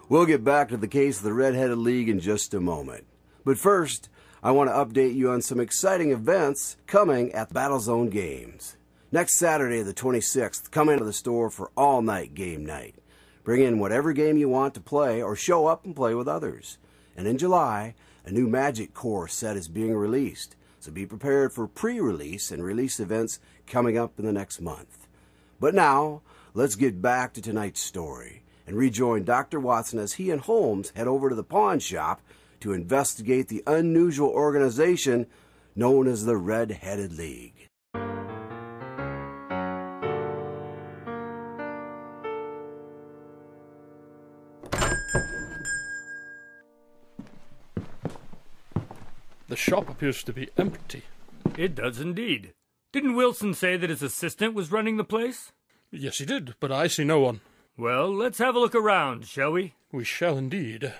We'll get back to the case of the Red-Headed Leauge in just a moment. But first, I want to update you on some exciting events coming at Battlezone Games. Next Saturday, the 26th, come into the store for all-night game night. Bring in whatever game you want to play or show up and play with others. And in July, a new Magic Core set is being released, so be prepared for pre-release and release events coming up in the next month. But now, let's get back to tonight's story and rejoin Dr. Watson as he and Holmes head over to the pawn shop to investigate the unusual organization known as the Red-Headed Leauge. The shop appears to be empty. It does indeed. Didn't Wilson say that his assistant was running the place? Yes, he did, but I see no one. Well, let's have a look around, shall we? We shall indeed.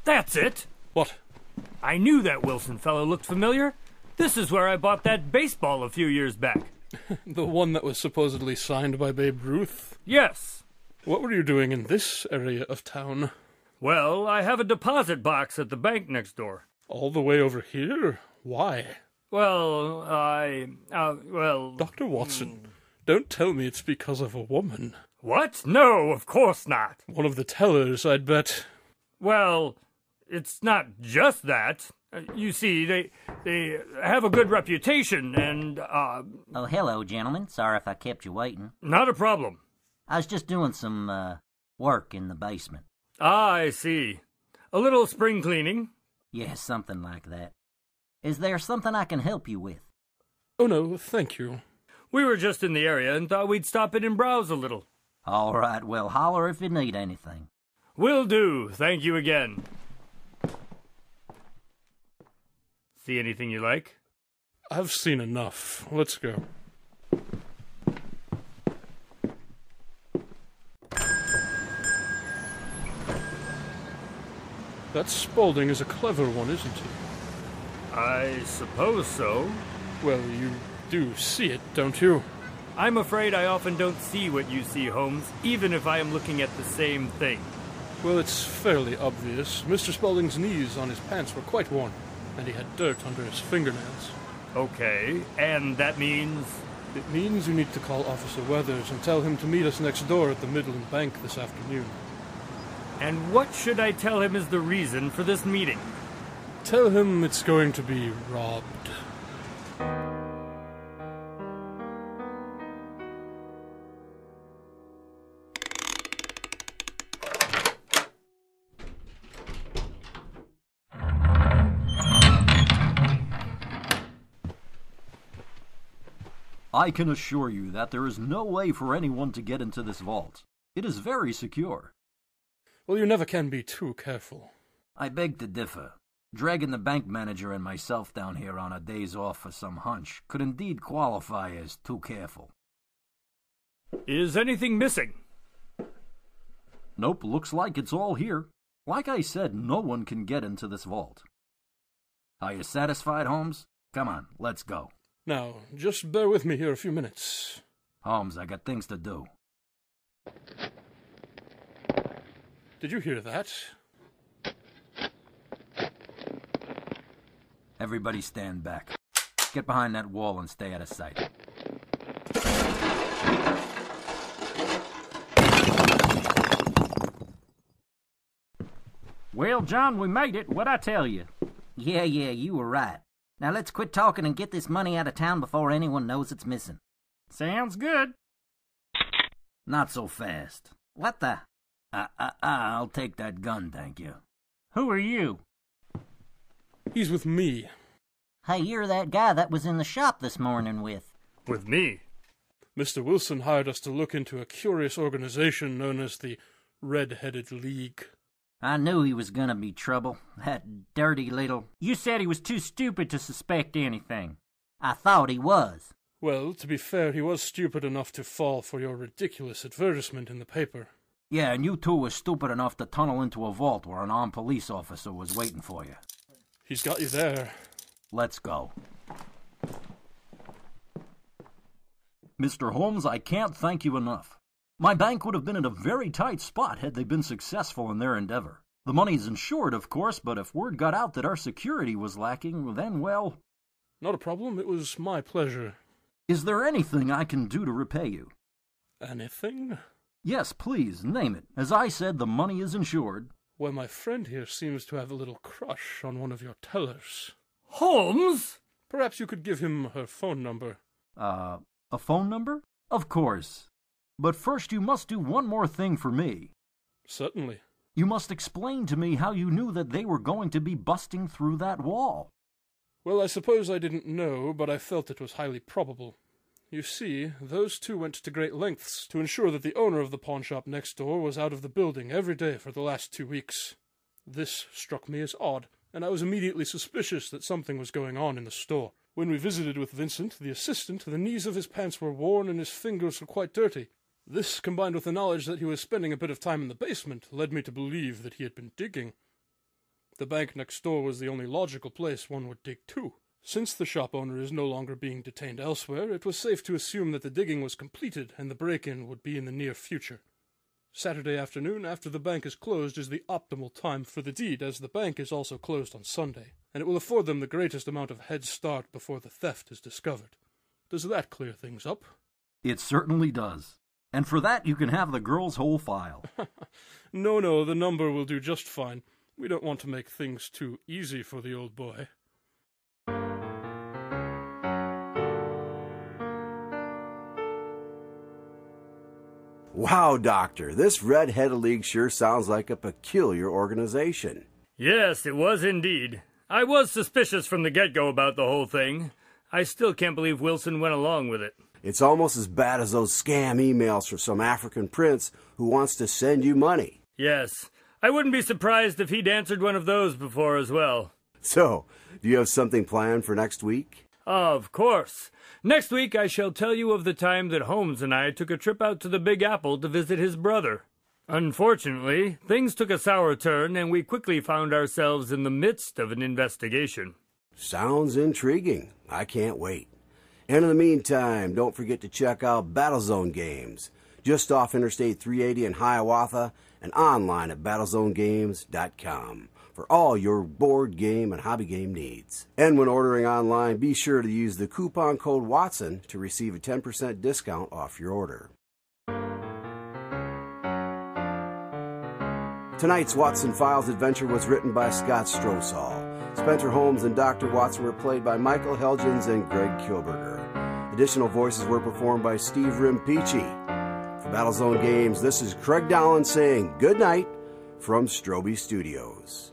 That's it! What? I knew that Wilson fellow looked familiar. This is where I bought that baseball a few years back. The one that was supposedly signed by Babe Ruth? Yes. What were you doing in this area of town? Well, I have a deposit box at the bank next door. All the way over here? Why? Well, Dr. Watson, don't tell me it's because of a woman. What? No, of course not. One of the tellers, I'd bet. Well, it's not just that. You see, they have a good reputation, and, Oh, hello, gentlemen. Sorry if I kept you waiting. Not a problem. I was just doing some, work in the basement. Ah, I see. A little spring cleaning? Yes, something like that. Is there something I can help you with? Oh, no, thank you. We were just in the area and thought we'd stop in and browse a little. All right, well, holler if you need anything. Will do. Thank you again. See anything you like? I've seen enough. Let's go. That Spaulding is a clever one, isn't he? I suppose so. Well, you do see it, don't you? I'm afraid I often don't see what you see, Holmes, even if I am looking at the same thing. Well, it's fairly obvious. Mr. Spaulding's knees on his pants were quite worn, and he had dirt under his fingernails. Okay, and that means? It means you need to call Officer Weathers and tell him to meet us next door at the Midland Bank this afternoon. And what should I tell him is the reason for this meeting? Tell him it's going to be robbed. I can assure you that there is no way for anyone to get into this vault. It is very secure. Well, you never can be too careful. I beg to differ. Dragging the bank manager and myself down here on a day's off for some hunch could indeed qualify as too careful. Is anything missing? Nope, looks like it's all here. Like I said, no one can get into this vault. Are you satisfied, Holmes? Come on, let's go. Now, just bear with me here a few minutes. Holmes, I got things to do. Did you hear that? Everybody stand back. Get behind that wall and stay out of sight. Well, John, we made it. What'd I tell you? Yeah, you were right. Now let's quit talking and get this money out of town before anyone knows it's missing. Sounds good. Not so fast. What the? I'll take that gun, thank you. Who are you? He's with me. Hey, you're that guy that was in the shop this morning with. With me? Mr. Wilson hired us to look into a curious organization known as the Red-Headed Leauge. I knew he was gonna be trouble. That dirty little... You said he was too stupid to suspect anything. I thought he was. Well, to be fair, he was stupid enough to fall for your ridiculous advertisement in the paper. Yeah, and you two were stupid enough to tunnel into a vault where an armed police officer was waiting for you. He's got you there. Let's go. Mr. Holmes, I can't thank you enough. My bank would have been in a very tight spot had they been successful in their endeavor. The money's insured, of course, but if word got out that our security was lacking, then, well... Not a problem. It was my pleasure. Is there anything I can do to repay you? Anything? Yes, please, name it. As I said, the money is insured. Well, my friend here seems to have a little crush on one of your tellers. Holmes? Perhaps you could give him her phone number. A phone number? Of course. But first you must do one more thing for me. Certainly. You must explain to me how you knew that they were going to be busting through that wall. Well, I suppose I didn't know, but I felt it was highly probable. You see, those two went to great lengths to ensure that the owner of the pawnshop next door was out of the building every day for the last 2 weeks. This struck me as odd, and I was immediately suspicious that something was going on in the store. When we visited with Vincent, the assistant, the knees of his pants were worn and his fingers were quite dirty. This, combined with the knowledge that he was spending a bit of time in the basement, led me to believe that he had been digging. The bank next door was the only logical place one would dig to. Since the shop owner is no longer being detained elsewhere, it was safe to assume that the digging was completed and the break-in would be in the near future. Saturday afternoon, after the bank is closed, is the optimal time for the deed, as the bank is also closed on Sunday, and it will afford them the greatest amount of head start before the theft is discovered. Does that clear things up? It certainly does. And for that you can have the girl's whole file. No, the number will do just fine. We don't want to make things too easy for the old boy. Wow, Doctor, this Red-Headed Leauge sure sounds like a peculiar organization. Yes, it was indeed. I was suspicious from the get-go about the whole thing. I still can't believe Wilson went along with it. It's almost as bad as those scam emails from some African prince who wants to send you money. Yes, I wouldn't be surprised if he'd answered one of those before as well. So, do you have something planned for next week? Of course. Next week I shall tell you of the time that Holmes and I took a trip out to the Big Apple to visit his brother. Unfortunately, things took a sour turn and we quickly found ourselves in the midst of an investigation. Sounds intriguing. I can't wait. And in the meantime, don't forget to check out Battlezone Games, just off Interstate 380 in Hiawatha and online at battlezonegames.com for all your board game and hobby game needs. And when ordering online, be sure to use the coupon code Watson to receive a 10% discount off your order. Tonight's Watson Files adventure was written by Scott Strosahl. Spencer Holmes and Dr. Watson were played by Michael Helgens and Greg Kilberger. Additional voices were performed by Steve Rimpici. For Battlezone Games, this is Craig Dahlen saying good night from Strobe Studios.